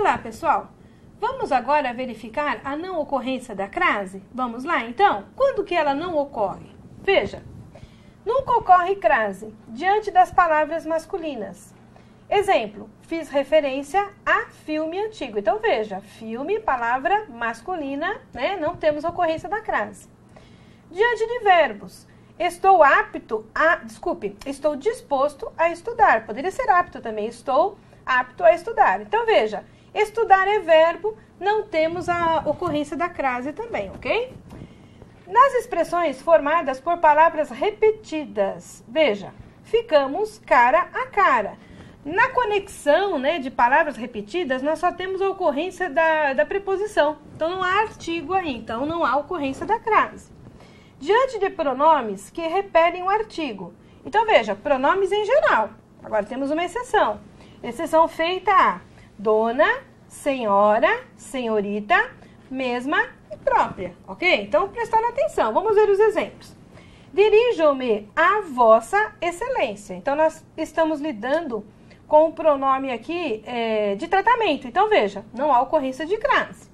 Olá, pessoal! Vamos agora verificar a não ocorrência da crase? Vamos lá, então? Quando que ela não ocorre? Veja, nunca ocorre crase diante das palavras masculinas. Exemplo, fiz referência a filme antigo. Então, veja, filme, palavra masculina, né? Não temos ocorrência da crase. Diante de verbos, estou disposto a estudar. Poderia ser apto também, estou apto a estudar. Então, veja, estudar é verbo, não temos a ocorrência da crase também, ok? Nas expressões formadas por palavras repetidas, veja, ficamos cara a cara. Na conexão, né, de palavras repetidas, nós só temos a ocorrência da preposição. Então, não há artigo aí, então não há ocorrência da crase. Diante de pronomes que repelem o artigo. Então, veja, pronomes em geral. Agora, temos uma exceção. Exceção feita a dona, senhora, senhorita, mesma e própria, ok? Então, prestar atenção. Vamos ver os exemplos. Dirijo-me à vossa excelência. Então, nós estamos lidando com o pronome aqui de tratamento. Então, veja, não há ocorrência de crase.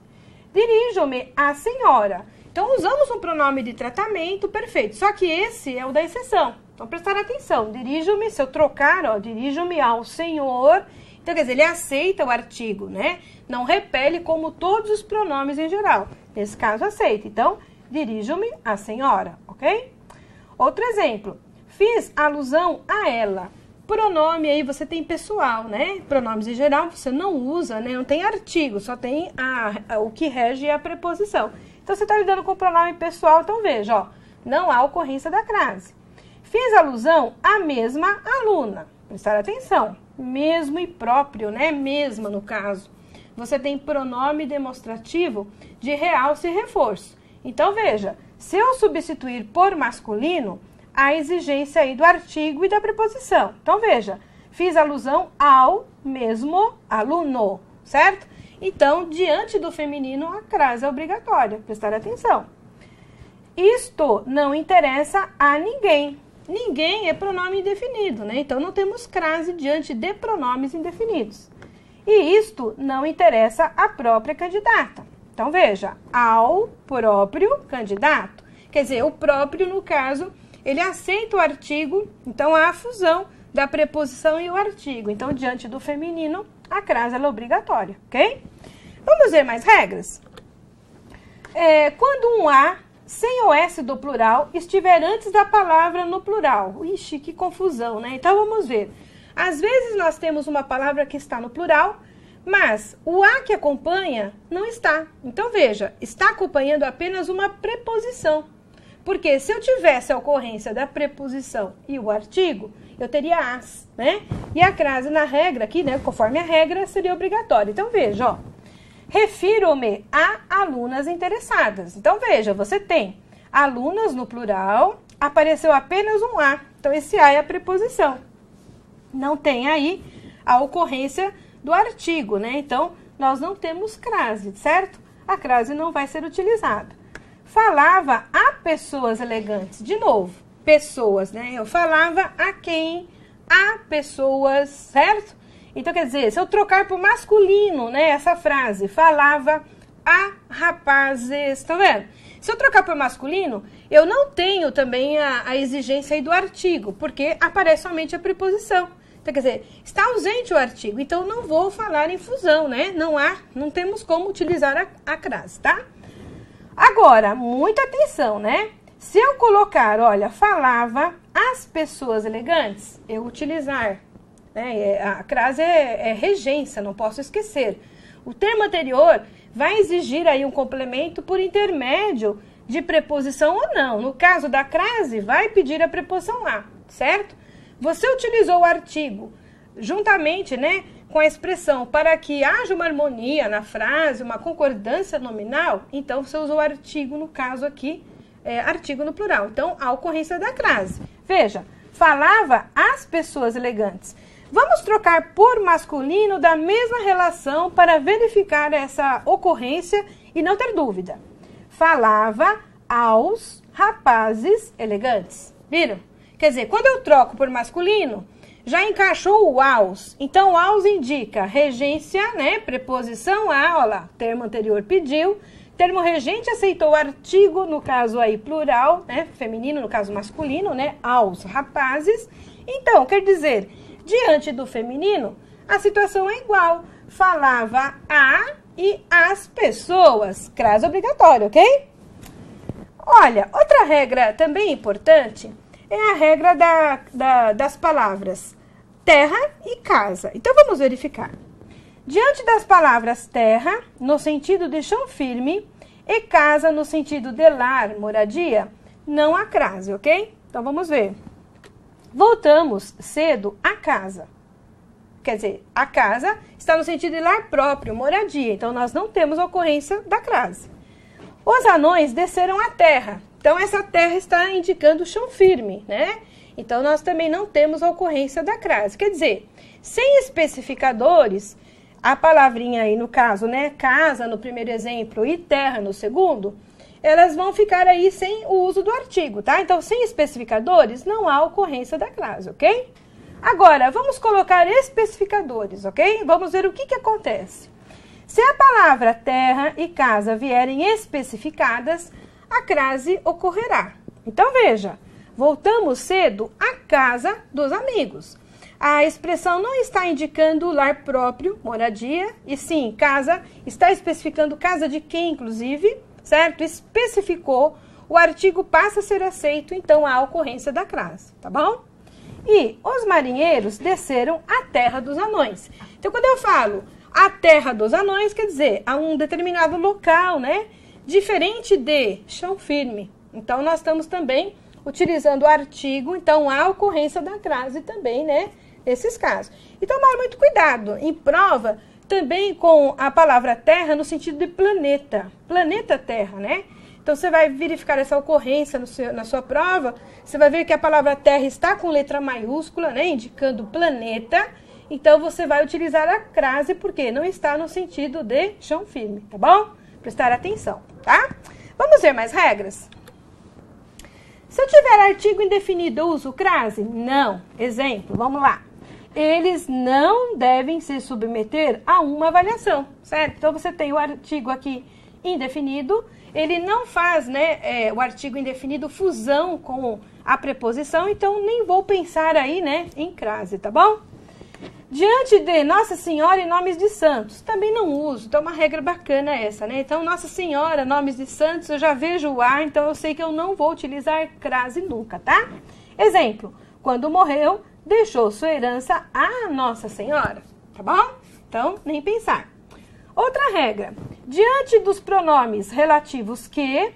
Dirijo-me à senhora. Então, usamos um pronome de tratamento, perfeito. Só que esse é o da exceção. Então, prestar atenção. Dirijo-me, se eu trocar, ó, dirijo-me ao senhor. Então, quer dizer, ele aceita o artigo, né? Não repele como todos os pronomes em geral. Nesse caso, aceita. Então, dirijo-me à senhora, ok? Outro exemplo. Fiz alusão a ela. Pronome aí você tem pessoal, né? Pronomes em geral você não usa, né? Não tem artigo, só tem o que rege a preposição. Então, você está lidando com o pronome pessoal, então veja, ó, não há ocorrência da crase. Fiz alusão à mesma aluna. Prestar atenção. Mesmo e próprio, né? Mesma, no caso. Você tem pronome demonstrativo de realce e reforço. Então, veja, se eu substituir por masculino, há exigência aí do artigo e da preposição. Então, veja, fiz alusão ao mesmo aluno, certo? Então, diante do feminino, a crase é obrigatória. Prestar atenção. Isto não interessa a ninguém. Ninguém é pronome indefinido, né? Então, não temos crase diante de pronomes indefinidos. E isto não interessa à própria candidata. Então, veja, ao próprio candidato. Quer dizer, o próprio, no caso, ele aceita o artigo, então há a fusão da preposição e o artigo. Então, diante do feminino, a crase é obrigatória, ok? Vamos ver mais regras? Quando um A sem o S do plural estiver antes da palavra no plural. Ixi, que confusão, né? Então, vamos ver. Às vezes, nós temos uma palavra que está no plural, mas o A que acompanha não está. Então, veja, está acompanhando apenas uma preposição. Porque se eu tivesse a ocorrência da preposição e o artigo, eu teria as, né? E a crase na regra aqui, né? Conforme a regra, seria obrigatória. Então, veja, ó. Refiro-me a alunas interessadas. Então, veja, você tem alunas no plural, apareceu apenas um A. Então, esse A é a preposição. Não tem aí a ocorrência do artigo, né? Então, nós não temos crase, certo? A crase não vai ser utilizada. Falava a pessoas elegantes. De novo, pessoas, né? Eu falava a quem? A pessoas, certo? Então, quer dizer, se eu trocar por masculino, né, essa frase, falava a rapazes, tá vendo? Se eu trocar por masculino, eu não tenho também a exigência aí do artigo, porque aparece somente a preposição. Então, quer dizer, está ausente o artigo, então não vou falar em fusão, né? Não temos como utilizar a crase, tá? Agora, muita atenção, né? Se eu colocar, olha, falava as pessoas elegantes, eu utilizar, né? A crase é regência, não posso esquecer. O termo anterior vai exigir aí um complemento por intermédio de preposição ou não. No caso da crase, vai pedir a preposição a, certo? Você utilizou o artigo juntamente, né, com a expressão para que haja uma harmonia na frase, uma concordância nominal, então você usou o artigo, no caso aqui, artigo no plural. Então, a ocorrência da crase. Veja, falava as pessoas elegantes. Vamos trocar por masculino da mesma relação para verificar essa ocorrência e não ter dúvida. Falava aos rapazes elegantes. Viram? Quer dizer, quando eu troco por masculino, Já encaixou o aos. Então, o aos indica regência, né? Preposição a, olha lá, termo anterior pediu. Termo regente aceitou o artigo, no caso aí plural, né? Feminino, no caso masculino, né? Aos rapazes. Então, quer dizer, diante do feminino, a situação é igual. Falava a e as pessoas. Crase obrigatório, ok? Olha, outra regra também importante é a regra das palavras terra e casa. Então, vamos verificar. Diante das palavras terra, no sentido de chão firme, e casa, no sentido de lar, moradia, não há crase, ok? Então, vamos ver. Voltamos cedo à casa. Quer dizer, a casa está no sentido de lar próprio, moradia. Então, nós não temos a ocorrência da crase. Os anões desceram à terra. Então, essa terra está indicando chão firme, né? Então, nós também não temos a ocorrência da crase. Quer dizer, sem especificadores, a palavrinha aí, no caso, né? Casa, no primeiro exemplo, e terra, no segundo, elas vão ficar aí sem o uso do artigo, tá? Então, sem especificadores, não há ocorrência da crase, ok? Agora, vamos colocar especificadores, ok? Vamos ver o que acontece. Se a palavra terra e casa vierem especificadas, a crase ocorrerá. Então, veja, voltamos cedo à casa dos amigos. A expressão não está indicando lar próprio, moradia, e sim, casa, está especificando casa de quem, inclusive, certo? Especificou, o artigo passa a ser aceito, então há a ocorrência da crase, tá bom? E os marinheiros desceram à terra dos anões. Então, quando eu falo a terra dos anões, quer dizer, a um determinado local, né? Diferente de chão firme. Então, nós estamos também utilizando o artigo, então há a ocorrência da crase também, né? Nesses casos. Então, tomar muito cuidado. Em prova, também com a palavra terra no sentido de planeta. Planeta Terra, né? Então, você vai verificar essa ocorrência na sua prova. Você vai ver que a palavra terra está com letra maiúscula, né? Indicando planeta. Então, você vai utilizar a crase porque não está no sentido de chão firme, tá bom? Prestar atenção, tá? Vamos ver mais regras? Se eu tiver artigo indefinido, eu uso crase? Não. Exemplo, vamos lá. Eles não devem se submeter a uma avaliação, certo? Então, você tem o artigo aqui indefinido, ele não faz, né, o artigo indefinido fusão com a preposição, então nem vou pensar aí, né, em crase, tá bom? Diante de Nossa Senhora e nomes de santos, também não uso, então é uma regra bacana essa, né? Então, Nossa Senhora, nomes de santos, eu já vejo o A, então eu sei que eu não vou utilizar crase nunca, tá? Exemplo, quando morreu, deixou sua herança à Nossa Senhora, tá bom? Então, nem pensar. Outra regra, diante dos pronomes relativos que,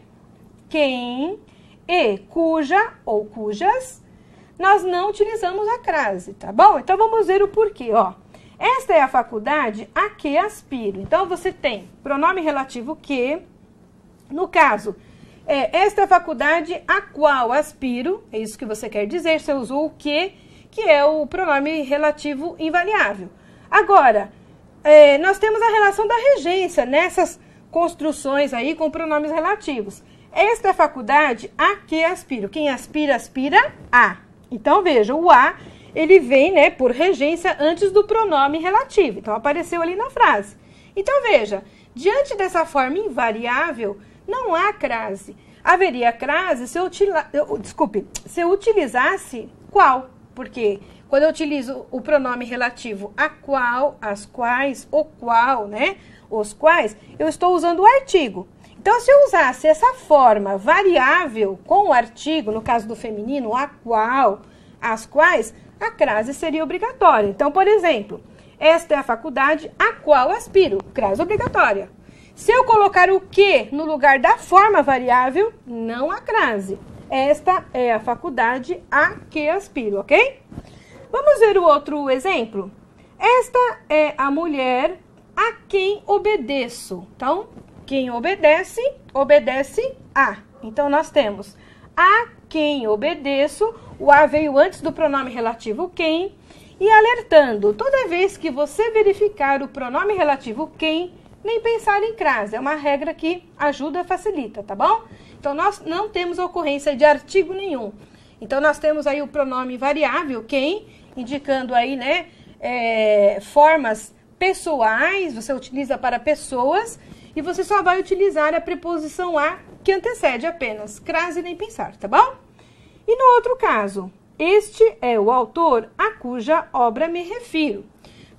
quem, e, cuja ou cujas, nós não utilizamos a crase, tá bom? Então, vamos ver o porquê, ó. Esta é a faculdade a que aspiro. Então, você tem pronome relativo que, no caso, esta é a faculdade a qual aspiro, é isso que você quer dizer, você usou o que é o pronome relativo invariável. Agora, nós temos a relação da regência nessas construções aí com pronomes relativos. Esta é a faculdade a que aspiro. Quem aspira, aspira a. Então, veja, o a, ele vem, né, por regência antes do pronome relativo. Então, apareceu ali na frase. Então, veja, diante dessa forma invariável, não há crase. Haveria crase se eu utilizasse qual. Porque quando eu utilizo o pronome relativo a qual, as quais, o qual, né, os quais, eu estou usando o artigo. Então, se eu usasse essa forma variável com o artigo, no caso do feminino, a qual, as quais, a crase seria obrigatória. Então, por exemplo, esta é a faculdade a qual aspiro, crase obrigatória. Se eu colocar o que no lugar da forma variável, não há crase. Esta é a faculdade a que aspiro, ok? Vamos ver o outro exemplo? Esta é a mulher a quem obedeço. Então, quem obedece, obedece a. Então, nós temos a quem obedeço, o a veio antes do pronome relativo quem, e alertando, toda vez que você verificar o pronome relativo quem, nem pensar em crase. É uma regra que ajuda, facilita, tá bom? Então, nós não temos ocorrência de artigo nenhum. Então, nós temos aí o pronome variável quem, indicando aí, né, formas pessoais, você utiliza para pessoas, e você só vai utilizar a preposição a, que antecede apenas, crase nem pensar, tá bom? E no outro caso, este é o autor a cuja obra me refiro.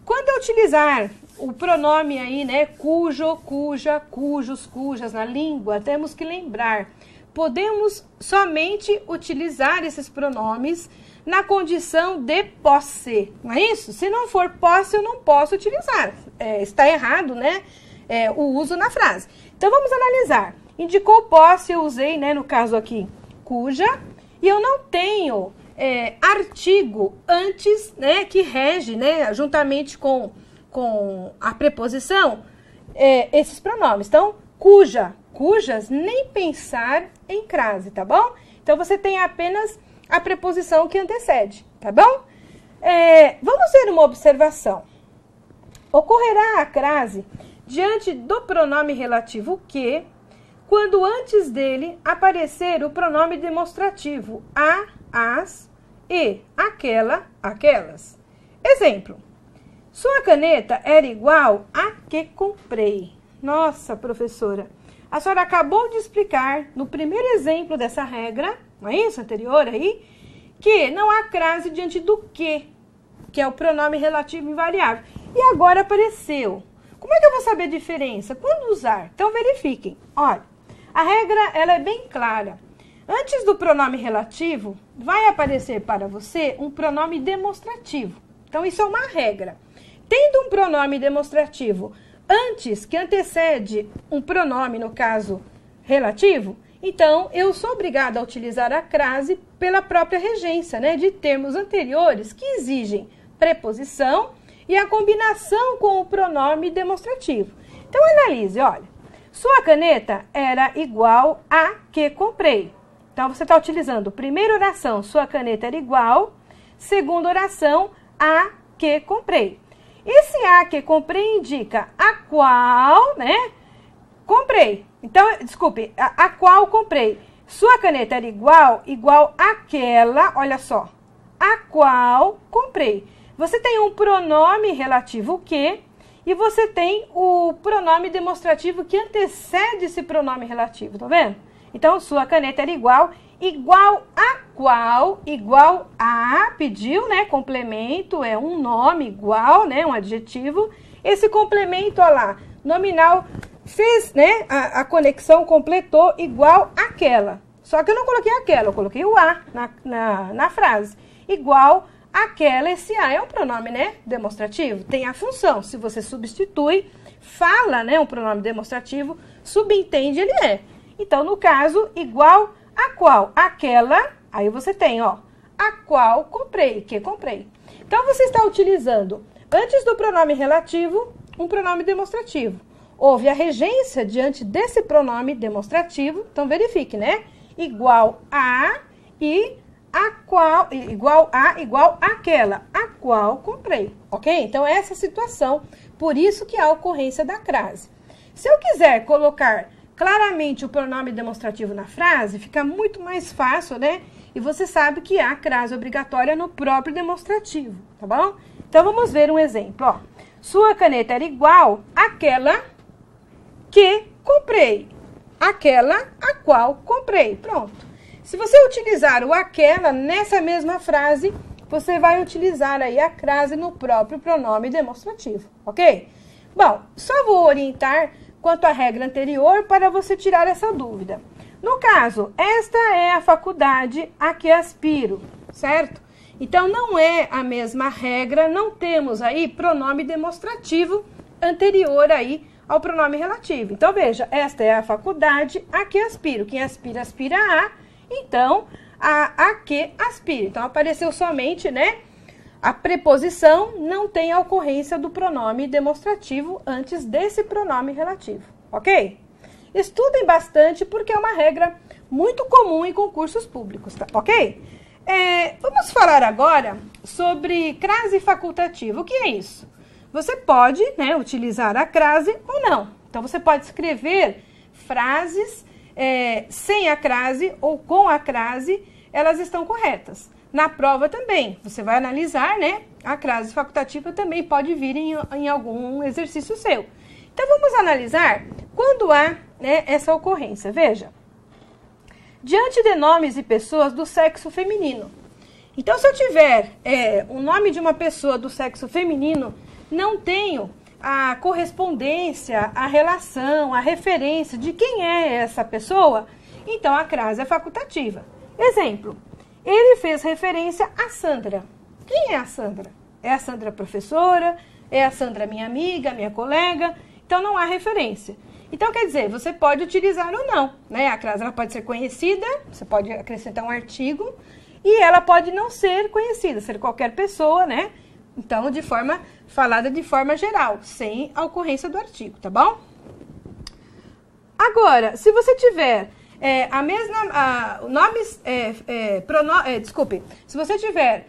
Quando eu utilizar o pronome aí, né, cujo, cuja, cujos, cujas na língua, temos que lembrar, podemos somente utilizar esses pronomes na condição de posse, não é isso? Se não for posse, eu não posso utilizar. Está errado, né, o uso na frase. Então, vamos analisar. Indicou posse, eu usei, né, no caso aqui, cuja, e eu não tenho artigo antes, né, que rege, né, juntamente com a preposição, esses pronomes. Então, cuja, cujas, nem pensar em crase, tá bom? Então, você tem apenas a preposição que antecede, tá bom? Vamos ver uma observação. Ocorrerá a crase diante do pronome relativo que, quando antes dele aparecer o pronome demonstrativo a, as e aquela, aquelas. Exemplo. Sua caneta era igual a que comprei. Nossa, professora, a senhora acabou de explicar no primeiro exemplo dessa regra, não é isso, anterior aí, que não há crase diante do que é o pronome relativo invariável. E agora apareceu. Como é que eu vou saber a diferença? Quando usar? Então, verifiquem. Olha, a regra ela é bem clara. Antes do pronome relativo, vai aparecer para você um pronome demonstrativo. Então, isso é uma regra. Tendo um pronome demonstrativo antes, que antecede um pronome, no caso, relativo, então, eu sou obrigada a utilizar a crase pela própria regência, né, de termos anteriores que exigem preposição e a combinação com o pronome demonstrativo. Então, analise, olha. Sua caneta era igual a que comprei. Então, você está utilizando primeira oração, sua caneta era igual, segunda oração, a que comprei. Esse a que comprei indica a qual, né, comprei. Então, desculpe, a qual comprei. Sua caneta era igual àquela, olha só, a qual comprei. Você tem um pronome relativo que e você tem o pronome demonstrativo que antecede esse pronome relativo, tá vendo? Então, sua caneta era igual a qual, igual a, pediu, né, complemento, é um nome igual, né, um adjetivo. Esse complemento, olha lá, nominal, fez, né, a conexão, completou, igual àquela. Só que eu não coloquei aquela, eu coloquei o a na frase. Igual àquela, esse a é um pronome, né, demonstrativo, tem a função. Se você substitui, fala, né, um pronome demonstrativo, subentende, ele é. Então, no caso, igual a qual, aquela, aí você tem, ó, a qual comprei, que comprei. Então, você está utilizando, antes do pronome relativo, um pronome demonstrativo. Houve a regência diante desse pronome demonstrativo, então verifique, né? Igual a e a qual, igual àquela, a qual comprei, ok? Então, essa situação, por isso que há a ocorrência da crase. Se eu quiser colocar claramente o pronome demonstrativo na frase, fica muito mais fácil, né? E você sabe que há crase obrigatória no próprio demonstrativo, tá bom? Então, vamos ver um exemplo, ó. Sua caneta era igual àquela que comprei. Aquela a qual comprei. Pronto. Se você utilizar o aquela nessa mesma frase, você vai utilizar aí a crase no próprio pronome demonstrativo, ok? Bom, só vou orientar quanto à regra anterior para você tirar essa dúvida. No caso, esta é a faculdade a que aspiro, certo? Então, não é a mesma regra, não temos aí pronome demonstrativo anterior aí ao pronome relativo. Então, veja, esta é a faculdade a que aspiro. Quem aspira, aspira a, então, a que aspira. Então, apareceu somente, né, a preposição, não tem a ocorrência do pronome demonstrativo antes desse pronome relativo, ok? Estudem bastante porque é uma regra muito comum em concursos públicos, tá? Ok? Vamos falar agora sobre crase facultativa. O que é isso? Você pode, né, utilizar a crase ou não. Então, você pode escrever frases sem a crase ou com a crase elas estão corretas. Na prova também, você vai analisar, né? A crase facultativa também pode vir em algum exercício seu. Então, vamos analisar quando há, né, essa ocorrência. Veja, diante de nomes e pessoas do sexo feminino. Então, se eu tiver o nome de uma pessoa do sexo feminino, não tenho a correspondência, a relação, a referência de quem é essa pessoa, então a crase é facultativa. Exemplo, ele fez referência a Sandra. Quem é a Sandra? É a Sandra professora? É a Sandra minha amiga, minha colega? Então não há referência. Então, quer dizer, você pode utilizar ou não, né? A crase ela pode ser conhecida, você pode acrescentar um artigo, e ela pode não ser conhecida, ser qualquer pessoa, né? Então, falada de forma geral, sem a ocorrência do artigo, tá bom? Agora, se você tiver se você tiver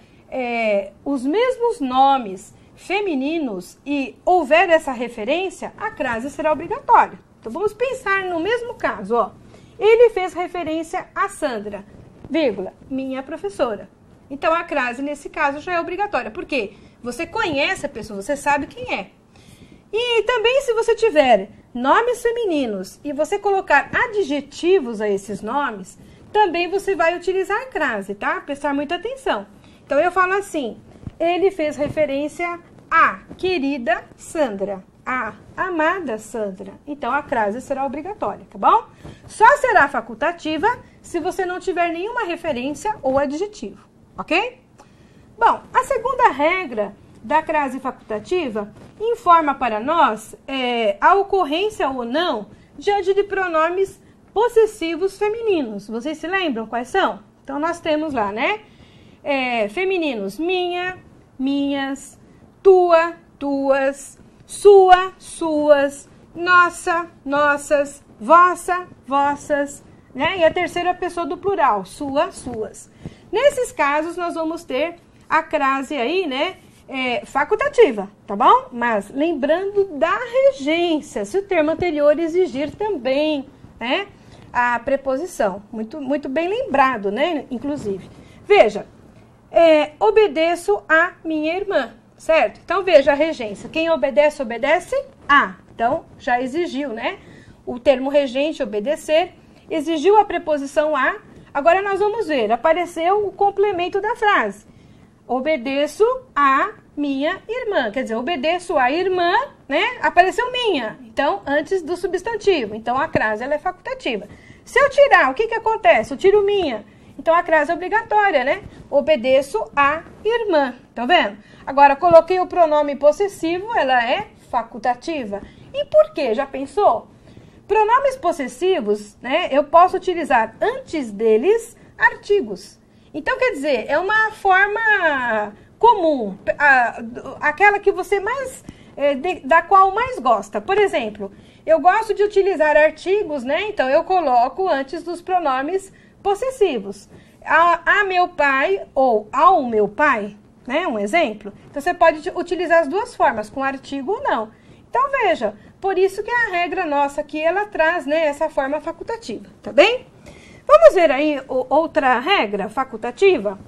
os mesmos nomes femininos e houver essa referência, a crase será obrigatória. Então, vamos pensar no mesmo caso, ó. Ele fez referência a Sandra, vírgula, minha professora. Então, a crase, nesse caso, já é obrigatória. Por quê? Você conhece a pessoa, você sabe quem é. E também, se você tiver nomes femininos e você colocar adjetivos a esses nomes, também você vai utilizar a crase, tá? Prestar muita atenção. Então, eu falo assim, ele fez referência a querida Sandra, a amada Sandra. Então, a crase será obrigatória, tá bom? Só será facultativa se você não tiver nenhuma referência ou adjetivo, ok? Bom, a segunda regra da crase facultativa informa para nós a ocorrência ou não diante de pronomes possessivos femininos. Vocês se lembram quais são? Então, nós temos lá, né? Femininos, minha, minhas, tua, tuas, sua, suas, nossa, nossas, vossa, vossas, né? E a terceira pessoa do plural, sua, suas. Nesses casos, nós vamos ter a crase aí, né? Facultativa, tá bom? Mas lembrando da regência, se o termo anterior exigir também, né? A preposição. Muito, muito bem lembrado, né? Inclusive. Veja, obedeço a minha irmã, certo? Então, veja a regência. Quem obedece, obedece a. Então, já exigiu, né? O termo regente, obedecer, exigiu a preposição a. Agora, nós vamos ver. Apareceu o complemento da frase. Obedeço a minha irmã. Quer dizer, obedeço a irmã, né? Apareceu minha. Então, antes do substantivo. Então, a crase ela é facultativa. Se eu tirar, o que acontece? Eu tiro minha. Então, a crase é obrigatória, né? Obedeço a irmã. Estão vendo? Agora, coloquei o pronome possessivo, ela é facultativa. E por quê? Já pensou? Pronomes possessivos, né? Eu posso utilizar antes deles artigos. Então, quer dizer, é uma forma comum, aquela que você mais, da qual mais gosta. Por exemplo, eu gosto de utilizar artigos, né? Então, eu coloco antes dos pronomes possessivos. A meu pai ou ao meu pai, né? Um exemplo. Então, você pode utilizar as duas formas, com artigo ou não. Então, veja, por isso que a regra nossa aqui, ela traz, né, essa forma facultativa, tá bem? Vamos ver aí outra regra facultativa?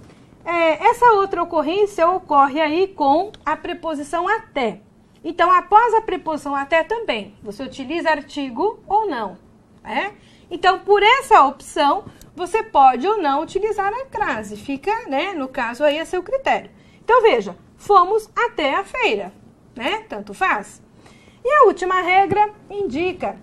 Essa outra ocorrência ocorre aí com a preposição até. Então, após a preposição até também, você utiliza artigo ou não, né? Então, por essa opção, você pode ou não utilizar a crase. Fica, né, no caso aí, a seu critério. Então, veja, fomos até a feira, né? Tanto faz. E a última regra indica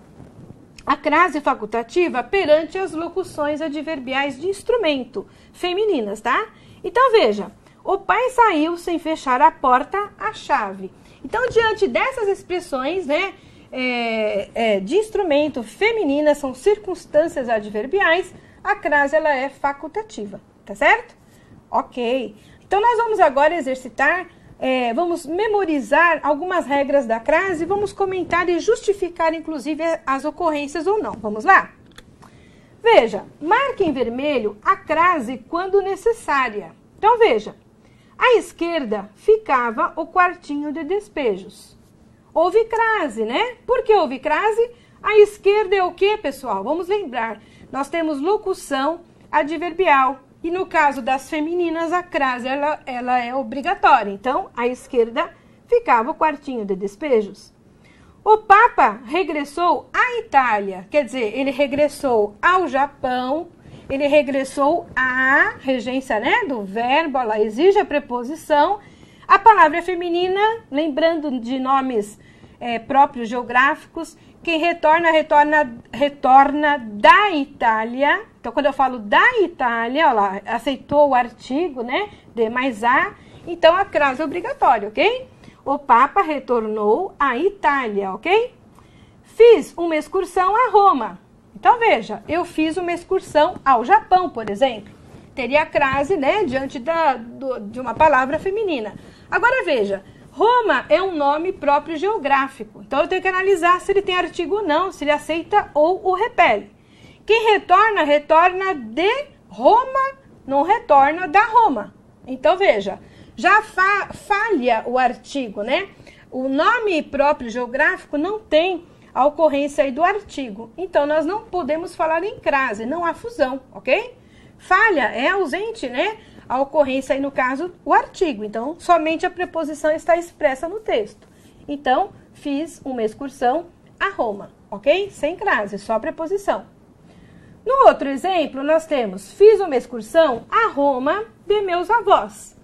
a crase facultativa perante as locuções adverbiais de instrumento femininas, tá? Então, veja, o pai saiu sem fechar a porta, a chave. Então, diante dessas expressões, né, de instrumento feminina, são circunstâncias adverbiais, a crase, ela é facultativa, tá certo? Ok. Então, nós vamos agora exercitar, vamos memorizar algumas regras da crase, vamos comentar e justificar, inclusive, as ocorrências ou não. Vamos lá? Veja, marque em vermelho a crase quando necessária. Então, veja, à esquerda ficava o quartinho de despejos. Houve crase, né? Por que houve crase? À esquerda é o quê, pessoal? Vamos lembrar. Nós temos locução adverbial. E no caso das femininas, a crase ela é obrigatória. Então, à esquerda ficava o quartinho de despejos. O Papa regressou à Itália, quer dizer, ele regressou ao Japão, ele regressou à regência, né, do verbo, ela exige a preposição. A palavra é feminina, lembrando de nomes próprios geográficos. Quem retorna da Itália. Então, quando eu falo da Itália, ó lá, aceitou o artigo, né, de mais a, então a crase é obrigatória, ok? O Papa retornou à Itália, ok? Fiz uma excursão a Roma. Então, veja, eu fiz uma excursão ao Japão, por exemplo. Teria a crase, né, diante de uma palavra feminina. Agora, veja, Roma é um nome próprio geográfico. Então, eu tenho que analisar se ele tem artigo ou não, se ele aceita ou o repele. Quem retorna, retorna de Roma, não retorna da Roma. Então, veja, já falha o artigo, né? O nome próprio geográfico não tem a ocorrência aí do artigo. Então, nós não podemos falar em crase, não há fusão, ok? Falha, é ausente, né? A ocorrência aí, no caso, o artigo. Então, somente a preposição está expressa no texto. Então, fiz uma excursão a Roma, ok? Sem crase, só preposição. No outro exemplo, nós temos, fiz uma excursão a Roma de meus avós.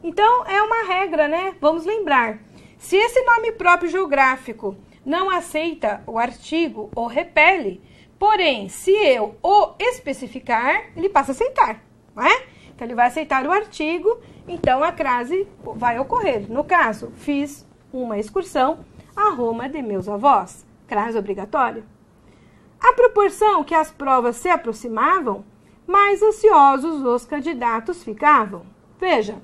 Então, é uma regra, né? Vamos lembrar. Se esse nome próprio geográfico não aceita o artigo ou repele, porém, se eu o especificar, ele passa a aceitar, não é? Então, ele vai aceitar o artigo, então a crase vai ocorrer. No caso, fiz uma excursão a Roma de meus avós. Crase obrigatória. À proporção que as provas se aproximavam, mais ansiosos os candidatos ficavam. Veja,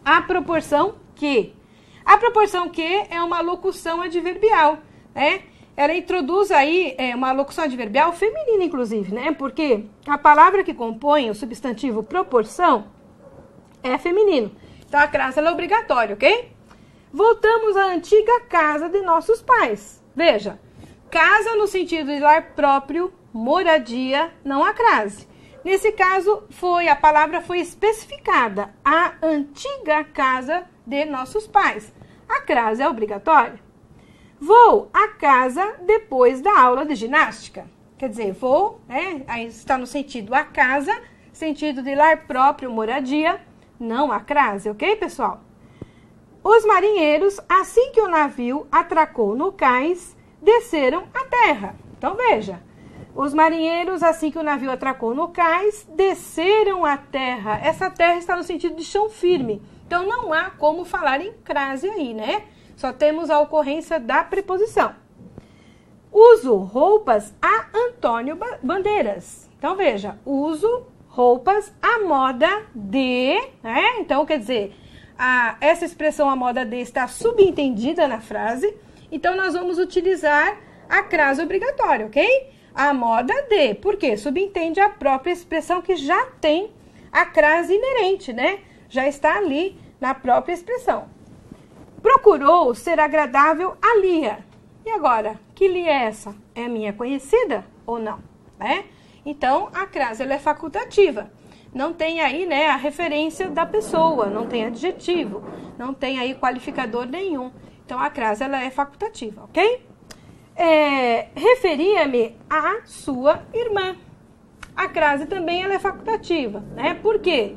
a proporção que. A proporção que é uma locução adverbial, né? Ela introduz aí uma locução adverbial feminina, inclusive, né? Porque a palavra que compõe o substantivo proporção é feminino. Então, a crase ela é obrigatória, ok? Voltamos à antiga casa de nossos pais. Veja, casa no sentido de lar próprio, moradia, não a crase. Nesse caso, a palavra foi especificada, a antiga casa de nossos pais. A crase é obrigatória. Vou à casa depois da aula de ginástica. Quer dizer, vou, né? Aí está no sentido a casa, sentido de lar próprio, moradia, não a crase, ok, pessoal? Os marinheiros, assim que o navio atracou no cais, desceram à terra. Então, veja, os marinheiros, assim que o navio atracou no cais, desceram à terra. Essa terra está no sentido de chão firme. Então, não há como falar em crase aí, né? Só temos a ocorrência da preposição. Uso roupas a Antônio Bandeiras. Então, veja, uso roupas à moda de, né? Então, quer dizer, essa expressão a moda de está subentendida na frase. Então, nós vamos utilizar a crase obrigatória, ok? A moda de. Por quê? Subentende a própria expressão que já tem a crase inerente, né? Já está ali na própria expressão. Procurou ser agradável a Lia. E agora, que Lia é essa? É minha conhecida ou não? Né? Então, a crase ela é facultativa. Não tem aí, né, a referência da pessoa, não tem adjetivo, não tem aí qualificador nenhum. Então, a crase ela é facultativa, ok? Referia-me à sua irmã. A crase também ela é facultativa, né? Por quê?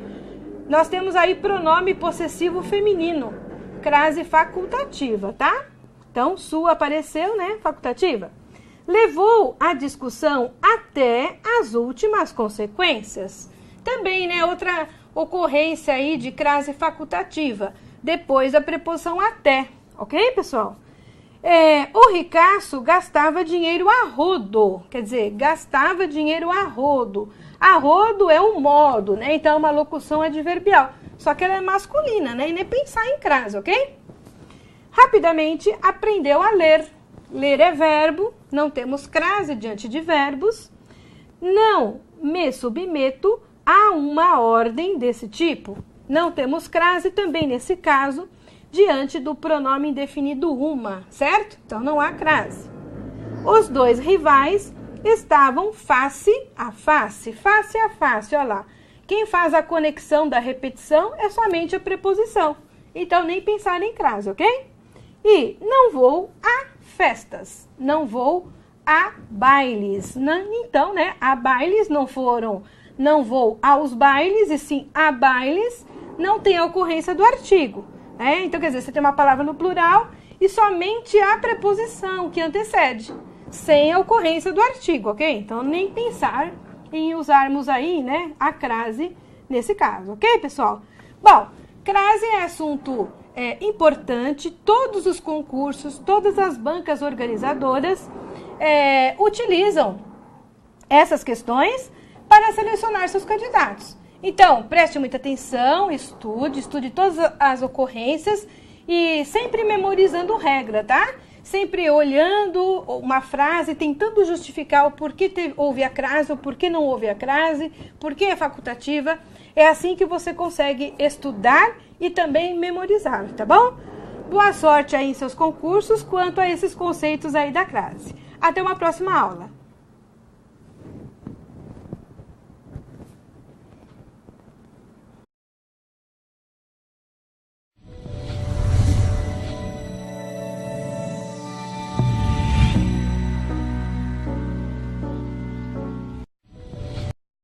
Nós temos aí pronome possessivo feminino, crase facultativa, tá? Então, sua apareceu, né? Facultativa. Levou a discussão até as últimas consequências. Também, né? Outra ocorrência aí de crase facultativa, depois da preposição até, ok, pessoal? O ricaço gastava dinheiro a rodo, quer dizer, gastava dinheiro a rodo. A rodo é um modo, né? Então, é uma locução adverbial. Só que ela é masculina, né? E nem pensar em crase, ok? Rapidamente aprendeu a ler. Ler é verbo, não temos crase diante de verbos. Não me submeto a uma ordem desse tipo. Não temos crase também nesse caso, diante do pronome indefinido uma, certo? Então, não há crase. Os dois rivais estavam face a face, olha lá. Quem faz a conexão da repetição é somente a preposição. Então, nem pensar em crase, ok? E não vou a festas, não vou a bailes. Então, né, a bailes não vou aos bailes, e sim a bailes, não tem a ocorrência do artigo. Então, quer dizer, você tem uma palavra no plural e somente a preposição que antecede, sem a ocorrência do artigo, ok? Então, nem pensar em usarmos aí, né, a crase nesse caso, ok, pessoal? Bom, crase é assunto importante, todos os concursos, todas as bancas organizadoras utilizam essas questões para selecionar seus candidatos. Então, preste muita atenção, estude todas as ocorrências e sempre memorizando regra, tá? Sempre olhando uma frase, tentando justificar o porquê houve a crase, o porquê não houve a crase, porquê é facultativa. É assim que você consegue estudar e também memorizar, tá bom? Boa sorte aí em seus concursos quanto a esses conceitos aí da crase. Até uma próxima aula.